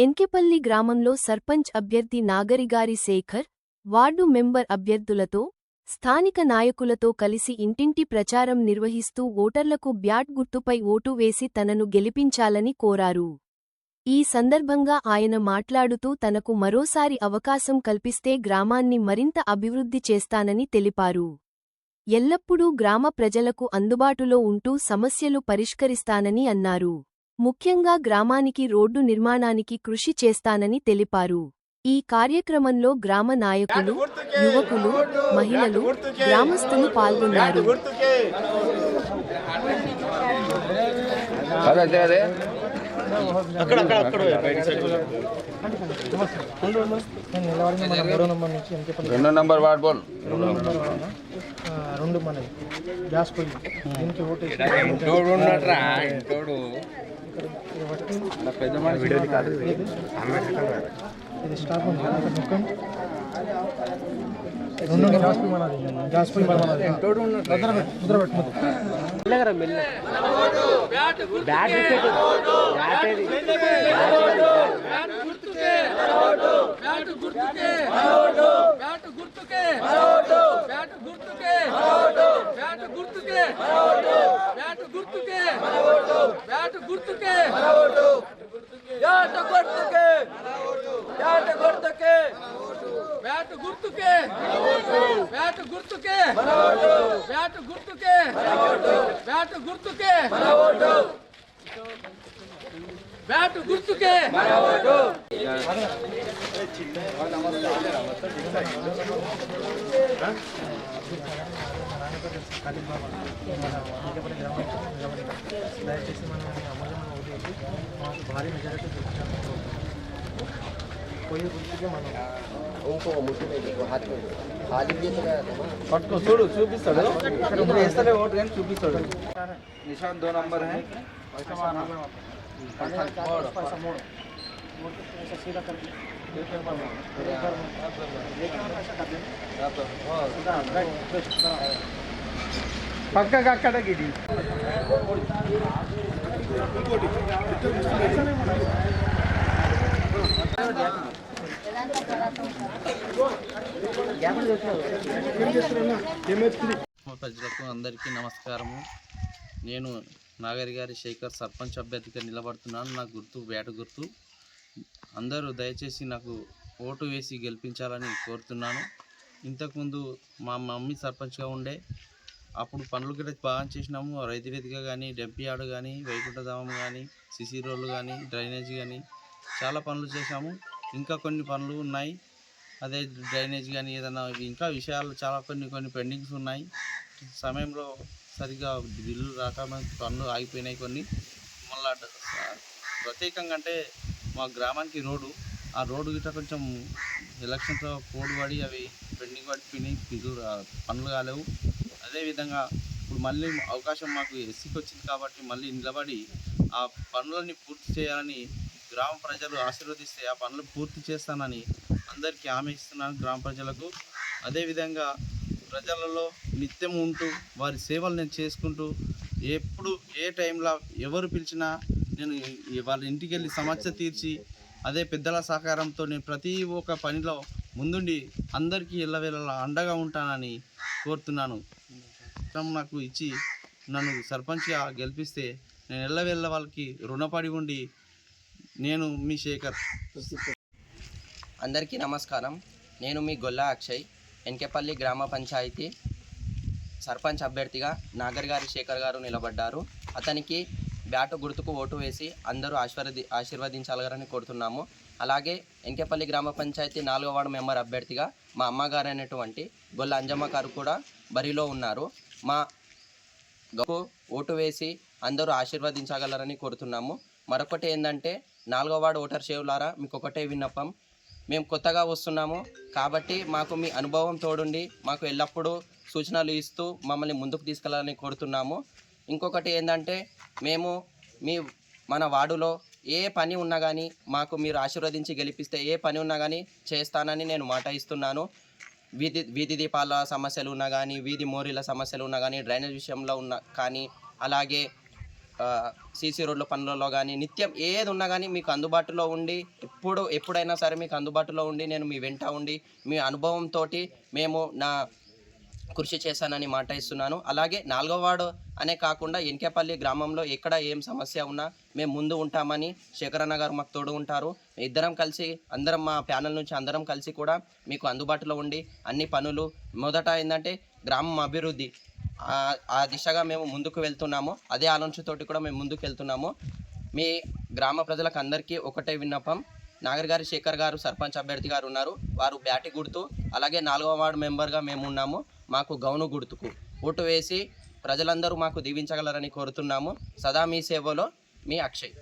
ఎన్కెపల్లి గ్రామంలో సర్పంచ్ అభ్యర్థి Nagarigari Shekhar, ward member అభ్యర్థులతో, స్థానిక నాయకులతో కలిసి ఇంటింటి ప్రచారం నిర్వహిస్తూ ఓటర్లకు బ్యాట్ గుర్తుపై ఓటు వేసి తనను గెలిపించాలని కోరారు. ఈ సందర్భంగా ఆయన మాట్లాడుతూ తనకు మరోసారి అవకాశం కల్పిస్తే గ్రామాన్ని మరింత అభివృద్ధి చేస్తానని తెలిపారు. ఎల్లప్పుడూ గ్రామ ప్రజలకు అందుబాటులో ఉంటూ సమస్యలు పరిష్కరిస్తానని అన్నారు. ముఖ్యంగా గ్రామానికి రోడ్డు నిర్మాణానికి కృషి చేస్తానని తెలిపారు. ఈ కార్యక్రమంలో గ్రామ నాయకులు, యువకులు, మహిళలు, గ్రామస్తులు పాల్గొన్నారు. రెండో నంబర్ వార్డ్ బోల్ రెండు మన గ్యాస్ పొయ్యి దీనికి ఓటు ఇది స్టాక్ ఉంది రెండు గ్యాస్ పొయ్యి దయచేసి మనం అమూల్యమైన ఓటేసి మాకు భారీ మెజారిటీ పోయి గుర్తుకే మనం పట్టుకో చూడు చూపిస్తాడు వేస్తలే ఓటు కానీ చూపిస్తాడు. నిశాంత్ 2 నంబర్ है పక్క అక్కడ గిడి ప్రజలకు అందరికీ నమస్కారము. నేను నాగరిగారి శేఖర్ సర్పంచ్ అభ్యర్థిగా నిలబడుతున్నాను. నా గుర్తు బ్యాట్ గుర్తు. అందరూ దయచేసి నాకు ఓటు వేసి గెలిపించాలని కోరుతున్నాను. ఇంతకుముందు మా మమ్మీ సర్పంచ్గా ఉండే అప్పుడు పనులు కూడా బాగా చేసినాము. రైతు వేదిక కానీ, డెంపీ యార్డు కానీ, వైకుంఠధామం కానీ, సిసి రోడ్లు కానీ, డ్రైనేజ్ కానీ చాలా పనులు చేశాము. ఇంకా కొన్ని పనులు ఉన్నాయి. అదే డ్రైనేజ్ కానీ ఏదైనా ఇంకా విషయాలు చాలా కొన్ని పెండింగ్స్ ఉన్నాయి. సమయంలో సరిగ్గా బిల్లు రాక పనులు ఆగిపోయినాయి. కొన్ని మళ్ళీ ప్రత్యేకంగా అంటే మా గ్రామానికి ఆ రోడ్డు గిట్ట కొంచెం ఎలక్షన్తో పోడు పడి అవి పెండింగ్ పడిపోయినాయి. పనులు కాలేవు. అదేవిధంగా ఇప్పుడు మళ్ళీ అవకాశం మాకు ఎస్సీకి వచ్చింది కాబట్టి మళ్ళీ నిలబడి ఆ పనులని పూర్తి చేయాలని గ్రామ ప్రజలు ఆశీర్వదిస్తే ఆ పనులు పూర్తి చేస్తానని అందరికీ హామీ ఇస్తున్నాను గ్రామ ప్రజలకు. అదేవిధంగా ప్రజలలో నిత్యం ఉంటూ వారి సేవలు నేను చేసుకుంటూ ఎప్పుడు ఏ టైంలో ఎవరు పిలిచినా నేను వాళ్ళ ఇంటికి వెళ్ళి సమస్య తీర్చి అదే పెద్దల సహకారంతో నేను ప్రతి ఒక్క పనిలో ముందుండి అందరికీ ఎల్లవేళలా అండగా ఉంటానని కోరుతున్నాను. నాకు ఇచ్చి నన్ను సర్పంచ్గా గెలిపిస్తే నేను ఎల్లవేళ వాళ్ళకి రుణపడి ఉండి నేను మీ శేఖర్. అందరికీ నమస్కారం. నేను మీ గొల్లా అక్షయ్. ఎన్కెపల్లి గ్రామ పంచాయతీ సర్పంచ్ అభ్యర్థిగా నాగరిగారి శేఖర్ గారు నిలబడ్డారు. అతనికి బ్యాటు గుర్తుకు ఓటు వేసి అందరూ ఆశీర్వదించాలని కోరుతున్నాము. అలాగే ఎన్కెపల్లి గ్రామ పంచాయతీ 4వ వార్డు మెంబర్ అభ్యర్థిగా మా అమ్మగారు అయినటువంటి గొల్ల అంజమ్మ గారు కూడా బరిలో ఉన్నారు. మా ఓటు వేసి అందరూ ఆశీర్వదించగలరని కోరుతున్నాము. మరొకటి ఏంటంటే 4వ వార్డు ఓటర్ సేవలారా మీకు ఒకటే విన్నపం. మేము కొత్తగా వస్తున్నాము కాబట్టి మాకు మీ అనుభవం తోడుండి మాకు ఎల్లప్పుడూ సూచనలు ఇస్తూ మమ్మల్ని ముందుకు తీసుకెళ్లాలని కోరుతున్నాము. ఇంకొకటి ఏంటంటే మేము మన వార్డులో ఏ పని ఉన్నా కానీ మాకు మీరు ఆశీర్వదించి గెలిపిస్తే ఏ పని ఉన్నా కానీ చేస్తానని నేను మాట ఇస్తున్నాను. వీధి దీపాల సమస్యలు ఉన్నా కానీ, వీధి మోరీల సమస్యలు ఉన్నా కానీ, డ్రైనేజ్ విషయంలో ఉన్నా కానీ, అలాగే సీసీ రోడ్ల పనులలో కానీ నిత్యం ఏది ఉన్నా కానీ మీకు అందుబాటులో ఉండి ఎప్పుడైనా సరే మీకు అందుబాటులో ఉండి నేను మీ వెంట ఉండి మీ అనుభవంతో మేము నా కృషి చేశానని మాట ఇస్తున్నాను. అలాగే 4వ వార్డు అనే కాకుండా ఎన్కేపల్లి గ్రామంలో ఎక్కడ ఏం సమస్య ఉన్నా మేము ముందు ఉంటామని శేఖరన్న గారు మాకు తోడు ఉంటారు. ఇద్దరం కలిసి అందరం మా ప్యానల్ నుంచి అందరం కలిసి కూడా మీకు అందుబాటులో ఉండి అన్ని పనులు మొదట ఏంటంటే గ్రామం అభివృద్ధి ఆ దిశగా మేము ముందుకు వెళ్తున్నాము. అదే ఆలోచనతోటి కూడా మేము ముందుకు వెళ్తున్నాము. మీ గ్రామ ప్రజలకు అందరికీ ఒకటే విన్నపం, నాగరిగారి శేఖర్ గారు సర్పంచ్ అభ్యర్థి గారు ఉన్నారు, వారు బ్యాటి గుర్తు, అలాగే 4వ వార్డు మెంబర్గా మేము ఉన్నాము. మాకు గౌను గుర్తుకు ఓటు వేసి ప్రజలందరూ మాకు దీవించగలరని కోరుతున్నాము. సదా మీ సేవలో మీ అక్షయ్.